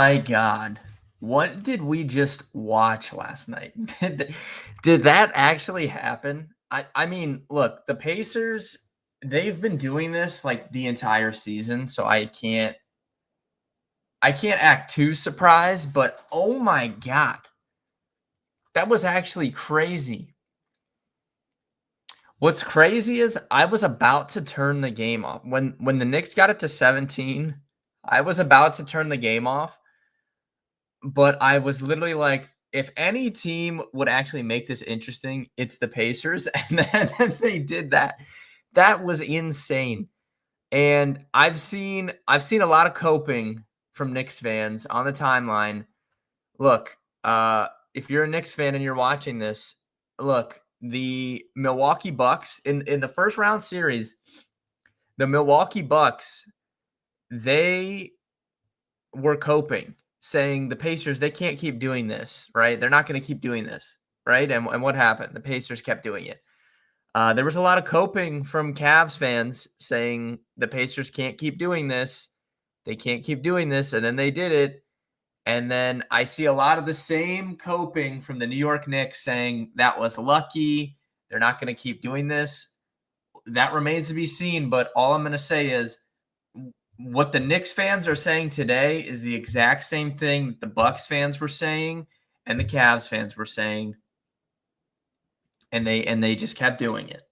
my God. What did we just watch last night? Did that actually happen? I mean, look, the Pacers, they've been doing this like the entire season, so I can't act too surprised, but oh my God. That was actually crazy. What's crazy is I was about to turn the game off. When the Knicks got it to 17, I was about to turn the game off. But I was literally like, if any team would actually make this interesting, it's the Pacers. And then they did that. That was insane. And I've seen a lot of coping from Knicks fans on the timeline. Look, if you're a Knicks fan and you're watching this, look, the Milwaukee Bucks in the first round series, the Milwaukee Bucks, they were coping, saying the Pacers, they can't keep doing this, right? They're not going to keep doing this, right? And what happened? The Pacers kept doing it. There was a lot of coping from Cavs fans saying the Pacers can't keep doing this. They can't keep doing this. And then they did it. And then I see a lot of the same coping from the New York Knicks saying that was lucky. They're not going to keep doing this. That remains to be seen. But all I'm going to say is what the Knicks fans are saying today is the exact same thing that the Bucks fans were saying and the Cavs fans were saying. And they just kept doing it.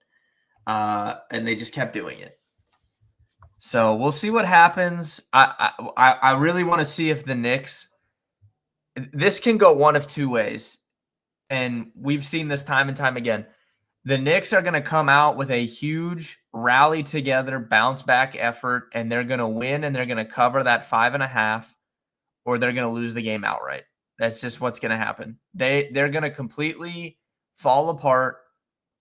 So we'll see what happens. I really want to see if the Knicks, this can go one of two ways. And we've seen this time and time again. The Knicks are going to come out with a huge rally together, bounce back effort, and they're going to win and they're going to cover that 5.5, or they're going to lose the game outright. That's just what's going to happen. They're going to completely fall apart,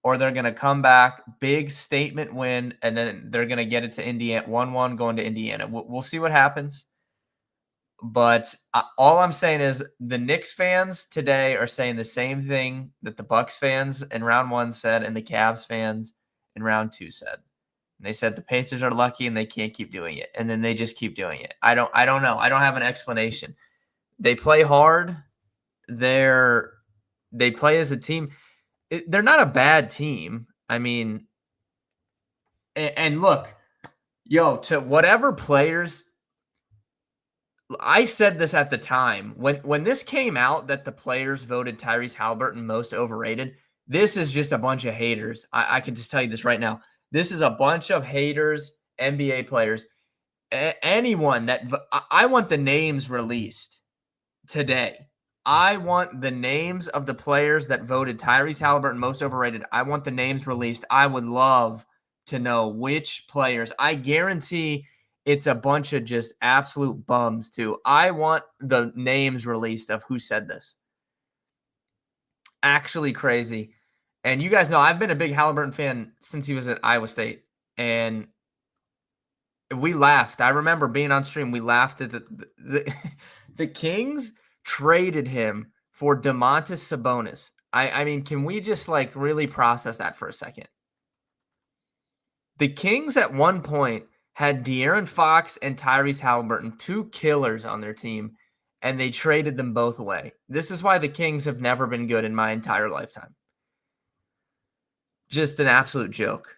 or they're going to come back, big statement win, and then they're going to get it to Indiana, 1-1 going to Indiana. We'll see what happens. But all I'm saying is the Knicks fans today are saying the same thing that the Bucks fans in round 1 said and the Cavs fans in round 2 said. And they said the Pacers are lucky and they can't keep doing it. And then they just keep doing it. I don't know. I don't have an explanation. They play hard. They play as a team. They're not a bad team. I mean, and look, to whatever players, I said this at the time when this came out that the players voted Tyrese Haliburton most overrated. This is just a bunch of haters. I can just tell you this right now. This is a bunch of haters, NBA players, anyone that I want the names released today. I want the names of the players that voted Tyrese Haliburton most overrated. I want the names released. I would love to know which players. I guarantee it's a bunch of just absolute bums, too. I want the names released of who said this. Actually crazy. And you guys know I've been a big Haliburton fan since he was at Iowa State. And we laughed. I remember being on stream. We laughed at the Kings traded him for Domantas Sabonis. I mean, can we just really process that for a second? The Kings at one point had De'Aaron Fox and Tyrese Haliburton, 2 killers on their team, and they traded them both away. This is why the Kings have never been good in my entire lifetime. Just an absolute joke.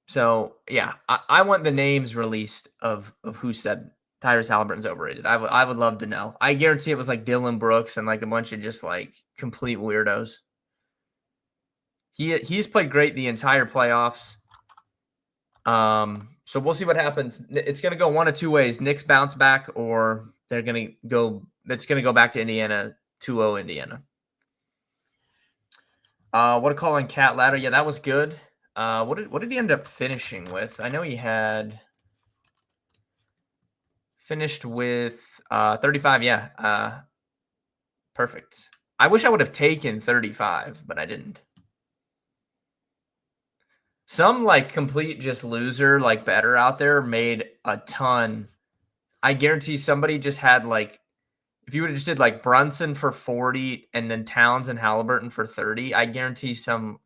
So, yeah, I want the names released of who said Tyrese Haliburton's overrated. I would love to know. I guarantee it was Dillon Brooks and a bunch of just complete weirdos. He's played great the entire playoffs. So we'll see what happens. It's going to go one of two ways. Knicks bounce back, or it's going to go back to Indiana, 2-0 Indiana. What a call on Cat Ladder. Yeah, that was good. What did he end up finishing with? I know he had finished with 35. Yeah. Perfect. I wish I would have taken 35, but I didn't. Some complete just loser, better out there made a ton. I guarantee somebody just had if you would have just did Brunson for 40 and then Towns and Haliburton for 30, I guarantee some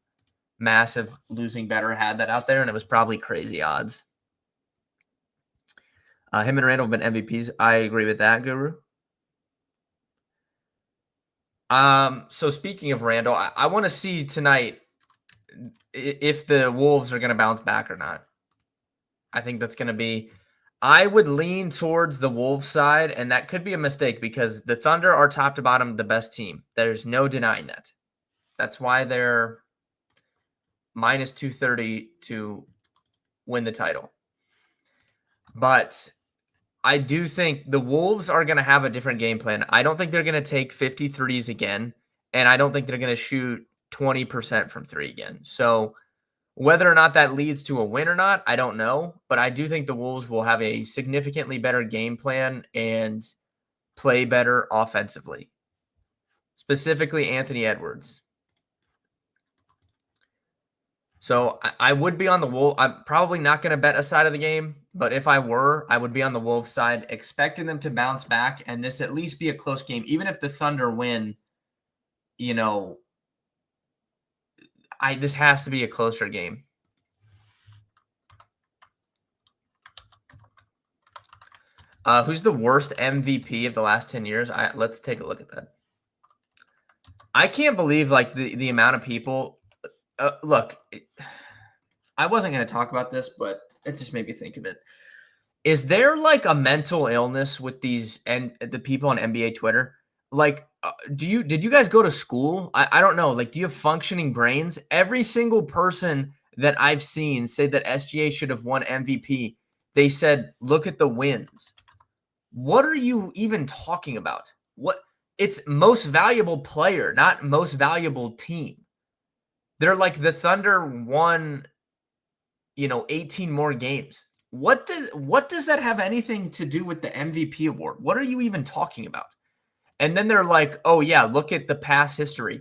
massive losing better had that out there, and it was probably crazy odds. Him and Randall have been MVPs. I agree with that, Guru. So speaking of Randall, I want to see tonight if the Wolves are going to bounce back or not. I think that's going to be. I would lean towards the Wolves side, and that could be a mistake because the Thunder are top to bottom the best team. There's no denying that. That's why they're minus 230 to win the title. But I do think the Wolves are going to have a different game plan. I don't think they're going to take 53s again, and I don't think they're going to shoot 20% from three again. So whether or not that leads to a win or not, I don't know. But I do think the Wolves will have a significantly better game plan and play better offensively, specifically Anthony Edwards. So I would be on the Wolves. I'm probably not going to bet a side of the game, but if I were, I would be on the Wolves side, expecting them to bounce back and this at least be a close game. Even if the Thunder win, this has to be a closer game. Who's the worst MVP of the last 10 years? Let's take a look at that. I can't believe the amount of people. Look, I wasn't going to talk about this, but it just made me think of it. Is there a mental illness with these and the people on NBA Twitter? Did you guys go to school? I don't know. Do you have functioning brains? Every single person that I've seen say that SGA should have won MVP. They said, look at the wins. What are you even talking about? It's most valuable player, not most valuable team. They're the Thunder won, 18 more games. What does that have anything to do with the MVP award? What are you even talking about? And then they're like, oh yeah, look at the past history.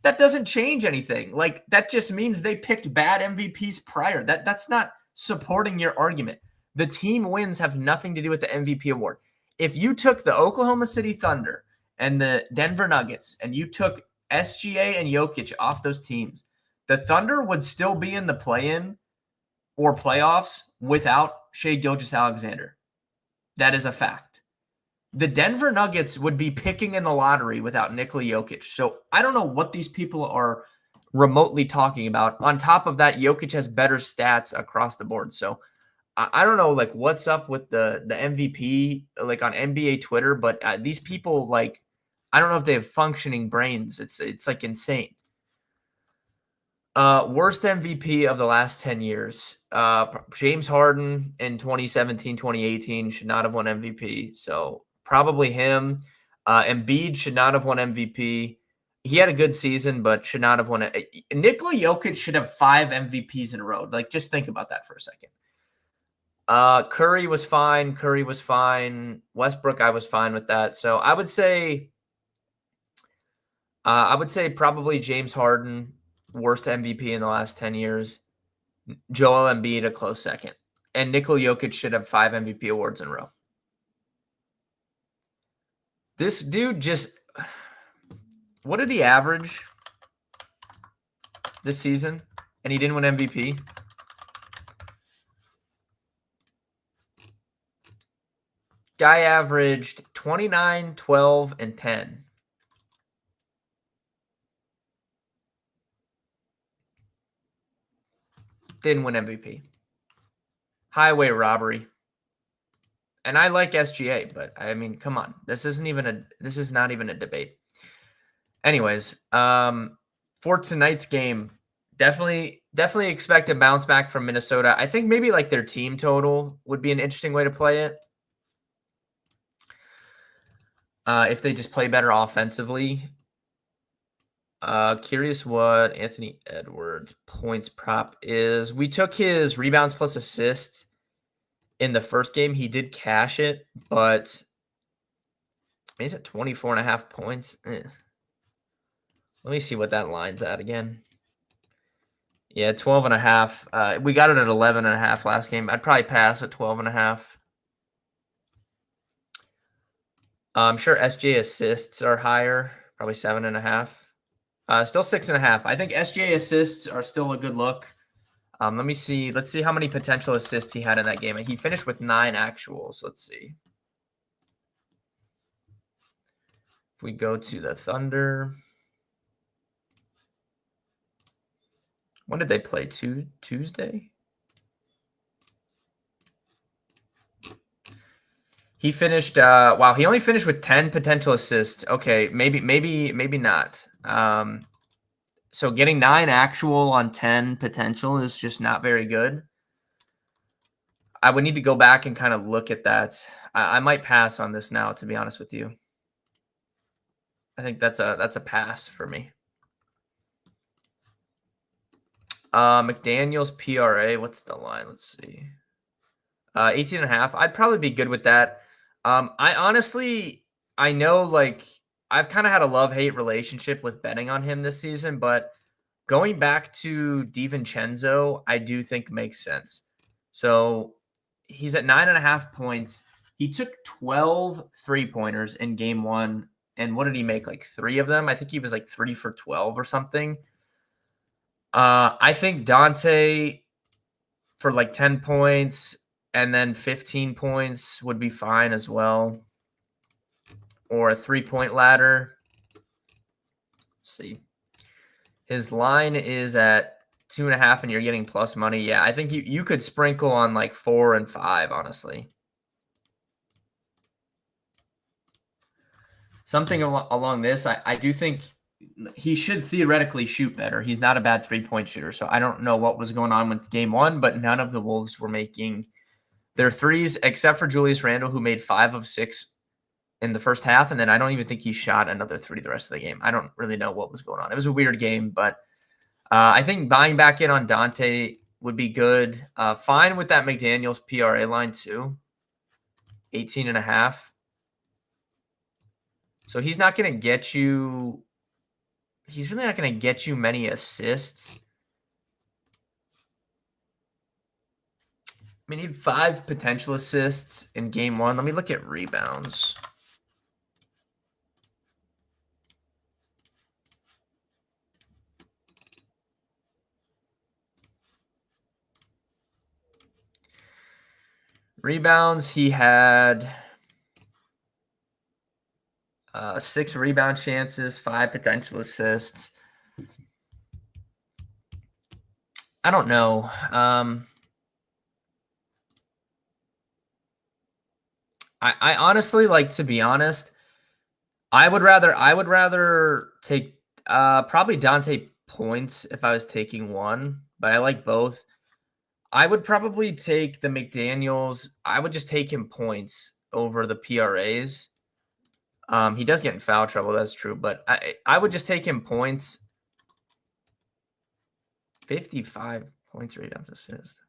That doesn't change anything. That just means they picked bad MVPs prior. That's not supporting your argument. The team wins have nothing to do with the MVP award. If you took the Oklahoma City Thunder and the Denver Nuggets and you took SGA and Jokic off those teams, the Thunder would still be in the play-in or playoffs without Shai Gilgeous-Alexander. That is a fact. The Denver Nuggets would be picking in the lottery without Nikola Jokic. So I don't know what these people are remotely talking about. On top of that, Jokic has better stats across the board. So I don't know what's up with the MVP on NBA Twitter, but these people I don't know if they have functioning brains. It's insane. Worst MVP of the last 10 years. James Harden in 2017, 2018 should not have won MVP. So probably him. Embiid should not have won MVP. He had a good season, but should not have won it. Nikola Jokic should have 5 MVPs in a row. Just think about that for a second. Curry was fine. Westbrook, I was fine with that. So I would say probably James Harden, worst MVP in the last 10 years. Joel Embiid, a close second. And Nikola Jokic should have 5 MVP awards in a row. This dude what did he average this season? And he didn't win MVP? Guy averaged 29, 12, and 10. Didn't win MVP. Highway robbery. And I like SGA, but I mean, come on. This is not even a debate. Anyways, for tonight's game, definitely expect a bounce back from Minnesota. I think maybe their team total would be an interesting way to play it. If they just play better offensively. Curious what Anthony Edwards points prop is. We took his rebounds plus assists in the first game. He did cash it, but he's at 24.5 points. Let me see what that line's at again. Yeah, 12.5. We got it at 11.5 last game. I'd probably pass at 12.5. I'm sure SGA assists are higher, probably 7.5. Still 6.5. I think SGA assists are still a good look. Let me see. Let's see how many potential assists he had in that game. He finished with 9 actuals. Let's see. If we go to the Thunder. When did they play? Tuesday? He finished wow, he only finished with 10 potential assists. Okay, maybe not. So getting 9 actual on 10 potential is just not very good. I would need to go back and kind of look at that. I might pass on this now, to be honest with you. I think that's a pass for me. McDaniel's PRA, what's the line? Let's see. 18.5. I'd probably be good with that. I know like I've kind of had a love-hate relationship with betting on him this season, but going back to DiVincenzo, I do think makes sense. So he's at 9.5 points. He took 12 3-pointers in game 1. And what did he make? Like 3 of them? I think he was like 3 for 12 or something. I think Dante for like 10 points and then 15 points would be fine as well. Or a 3-point ladder. Let's see. His line is at 2.5 and you're getting plus money. Yeah, I think you could sprinkle on like 4 and 5, honestly. Something along this, I do think he should theoretically shoot better. He's not a bad 3-point shooter. So I don't know what was going on with game 1, but none of the Wolves were making their threes except for Julius Randle, who made 5 of 6 in the first half. And then I don't even think he shot another 3 the rest of the game. I don't really know what was going on. It was a weird game, but I think buying back in on Dante would be good. Fine with that McDaniels PRA line too. 18.5. So he's not going to get you. He's really not going to get you many assists. We need 5 potential assists in game 1. Let me look at rebounds. Rebounds, he had 6 rebound chances, 5 potential assists. I don't know. I honestly, like, to be honest, I would rather take probably Dante points if I was taking one, but I like both. I would probably take the McDaniels. I would just take him points over the PRAs. He does get in foul trouble, that's true, but I would just take him points. 55 points, rebounds, assists.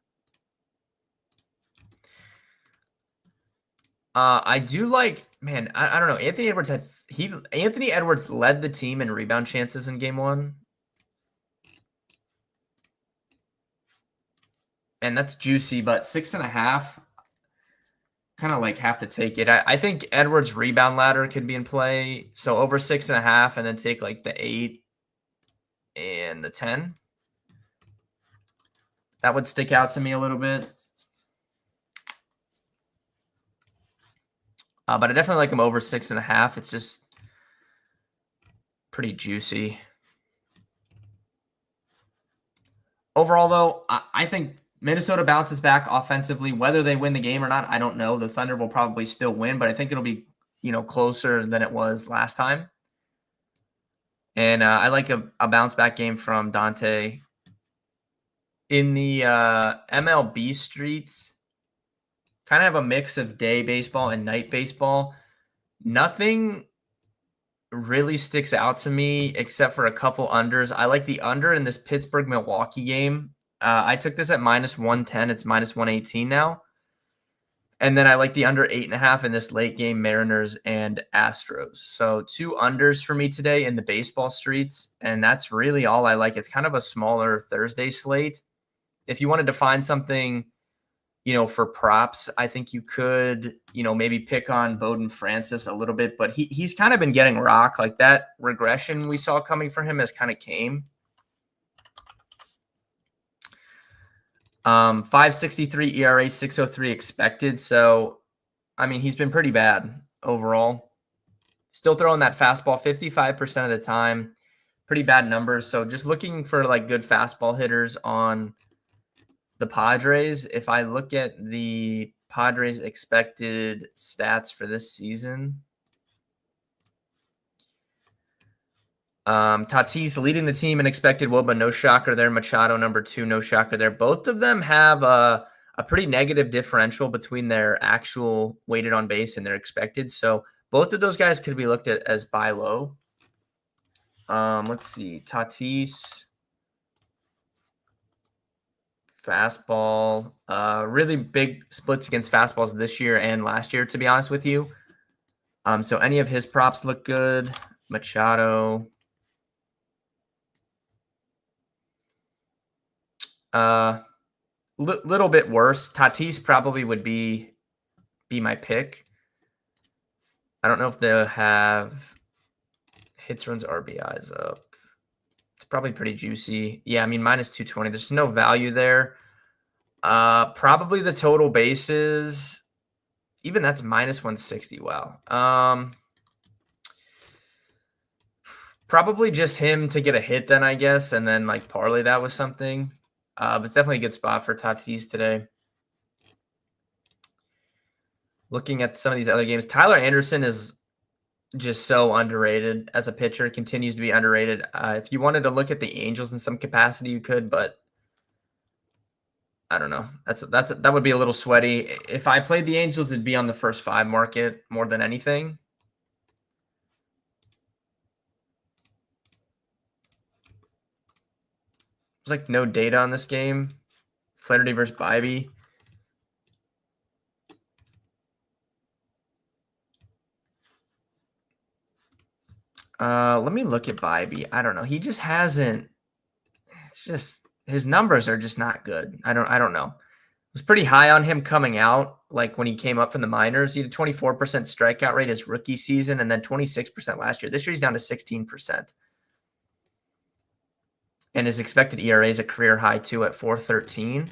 I do like, man, I don't know. Anthony Edwards led the team in rebound chances in game 1. And that's juicy, but 6.5, kind of like have to take it. I think Edwards' rebound ladder could be in play. So over 6.5 and then take like the 8 and the 10. That would stick out to me a little bit. But I definitely like him over 6.5. It's just pretty juicy. Overall, though, I think Minnesota bounces back offensively. Whether they win the game or not, I don't know. The Thunder will probably still win, but I think it'll be, closer than it was last time. And I like a bounce back game from Dante. In the MLB streets, kind of have a mix of day baseball and night baseball. Nothing really sticks out to me except for a couple unders. I like the under in this Pittsburgh-Milwaukee game. I took this at -110. It's -118 now. And then I like the under 8.5 in this late game Mariners and Astros. So 2 unders for me today in the baseball streets. And that's really all I like. It's kind of a smaller Thursday slate. If you wanted to find something, for props, I think you could, maybe pick on Bowden Francis a little bit, but he's kind of been getting rocked. Like that regression we saw coming for him has kind of came. .563 ERA, 603 expected. So, I mean, he's been pretty bad overall. Still throwing that fastball 55% of the time. Pretty bad numbers. So just looking for like good fastball hitters on the Padres. If I look at the Padres expected stats for this season, Tatis leading the team in expected WOBA, no shocker there. Machado number 2, no shocker there. Both of them have a pretty negative differential between their actual weighted on base and their expected. So both of those guys could be looked at as buy low. Let's see. Tatis, fastball, really big splits against fastballs this year and last year, to be honest with you. So any of his props look good. Machado. Little bit worse. Tatis probably would be my pick. I don't know if they'll have hits, runs, RBIs up. It's probably pretty juicy. Yeah, I mean, minus 220. There's no value there. Probably the total bases. Even that's minus 160. Wow. Probably just him to get a hit then, I guess, and then like parlay that with something. But it's definitely a good spot for Tatis today. Looking at some of these other games, Tyler Anderson is just so underrated as a pitcher, continues to be underrated. If you wanted to look at the Angels in some capacity, you could, but I don't know. That would be a little sweaty. If I played the Angels, it'd be on the first 5 market more than anything. There's like no data on this game. Flaherty versus Bibee. Let me look at Bibee. I don't know. He just hasn't. It's just his numbers are just not good. I don't know. I was pretty high on him coming out, like when he came up from the minors. He had a 24% strikeout rate his rookie season, and then 26% last year. This year he's down to 16%. And his expected ERA is a career high too at 4.13.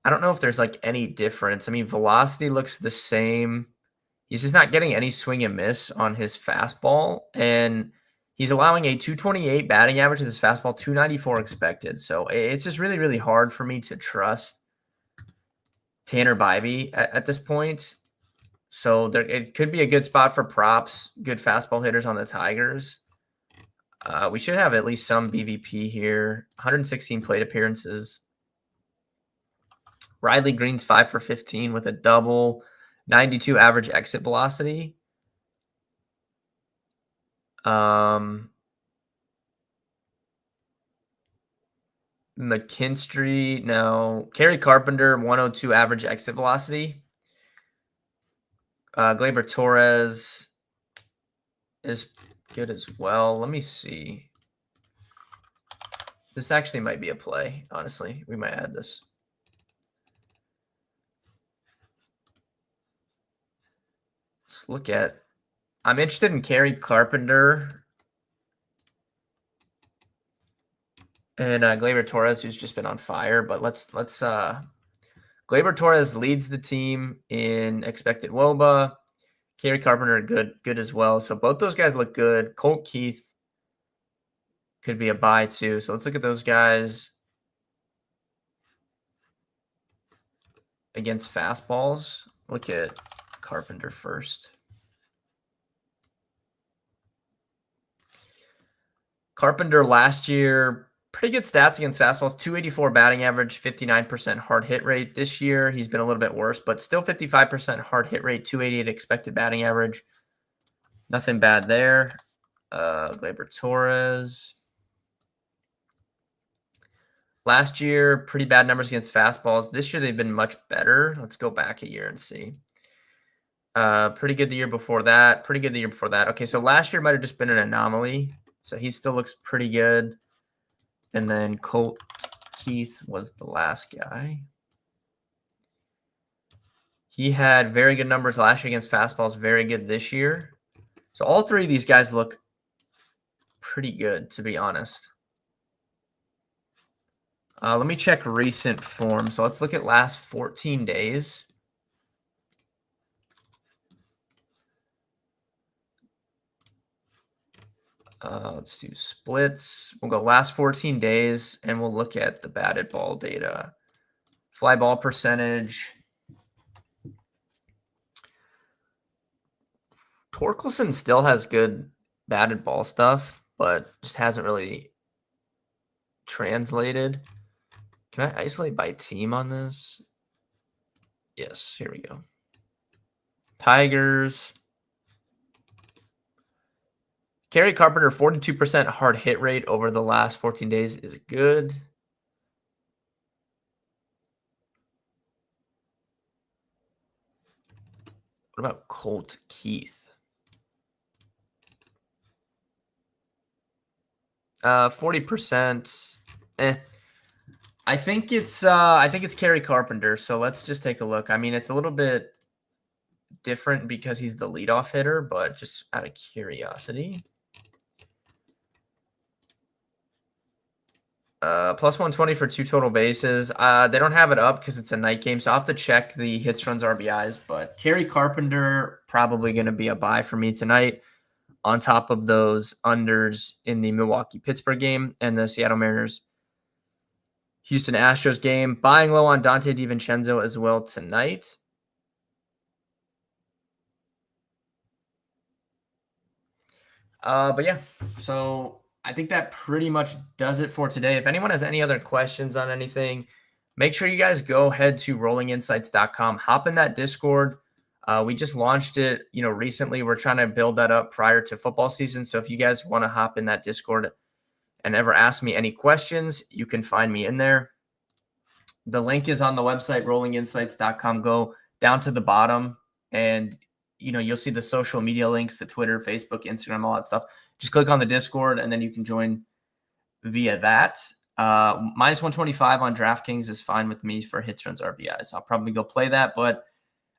I don't know if there's like any difference. I mean, velocity looks the same. He's just not getting any swing and miss on his fastball. And he's allowing a 228 batting average with his fastball, 294 expected. So it's just really, really hard for me to trust Tanner Bibee at this point. So it could be a good spot for props, good fastball hitters on the Tigers. We should have at least some BVP here. 116 plate appearances. Riley Green's 5 for 15 with a double, 92 average exit velocity. McKinstry, no. Kerry Carpenter, 102 average exit velocity. Gleyber Torres is good as well. Let me see. This actually might be a play, honestly. We might add this. Let's look at. I'm interested in Kerry Carpenter and Gleyber Torres, who's just been on fire. But let's Gleyber Torres leads the team in expected WOBA. Kerry Carpenter good as well. So both those guys look good. Colt Keith could be a buy too. So let's look at those guys against fastballs. Look at Carpenter first. Carpenter last year, pretty good stats against fastballs, 284 batting average, 59% hard hit rate. This year, he's been a little bit worse, but still 55% hard hit rate, 288 expected batting average. Nothing bad there. Gleyber Torres. Last year, pretty bad numbers against fastballs. This year, they've been much better. Let's go back a year and see. Pretty good the year before that. Pretty good the year before that. Okay, so last year might have just been an anomaly. So he still looks pretty good. And then Colt Keith was the last guy. He had very good numbers last year against fastballs, very good this year. So all 3 of these guys look pretty good, to be honest. Let me check recent form. So let's look at last 14 days. Let's do splits. We'll go last 14 days, and we'll look at the batted ball data. Fly ball percentage. Torkelson still has good batted ball stuff, but just hasn't really translated. Can I isolate by team on this? Yes, here we go. Tigers. Kerry Carpenter, 42% hard hit rate over the last 14 days is good. What about Colt Keith? 40%. I think it's Kerry Carpenter. So let's just take a look. I mean, it's a little bit different because he's the leadoff hitter, but just out of curiosity. Plus 120 for 2 total bases. They don't have it up because it's a night game, so I'll have to check the hits, runs, RBIs. But Kerry Carpenter probably going to be a buy for me tonight, on top of those unders in the Milwaukee-Pittsburgh game and the Seattle Mariners Houston Astros game. Buying low on Dante DiVincenzo as well tonight. But yeah, so I think that pretty much does it for today. If anyone has any other questions on anything, make sure you guys go ahead to rollinginsights.com. Hop in that Discord. We just launched it, recently. We're trying to build that up prior to football season. So if you guys want to hop in that Discord and ever ask me any questions, you can find me in there. The link is on the website, rollinginsights.com. Go down to the bottom and you'll see the social media links, the Twitter, Facebook, Instagram, all that stuff. Just click on the Discord and then you can join via that. Minus 125 on DraftKings is fine with me for hits, runs, RBIs. I'll probably go play that, but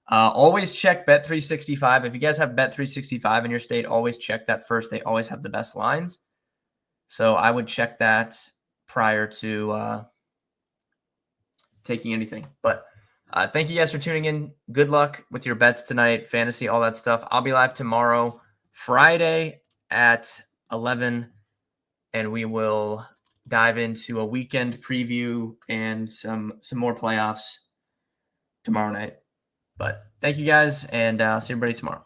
always check Bet365. If you guys have Bet365 in your state, always check that first. They always have the best lines. So I would check that prior to taking anything. But thank you guys for tuning in. Good luck with your bets tonight, fantasy, all that stuff. I'll be live tomorrow, Friday at 11, and we will dive into a weekend preview and some more playoffs tomorrow night. But thank you guys, and see everybody tomorrow.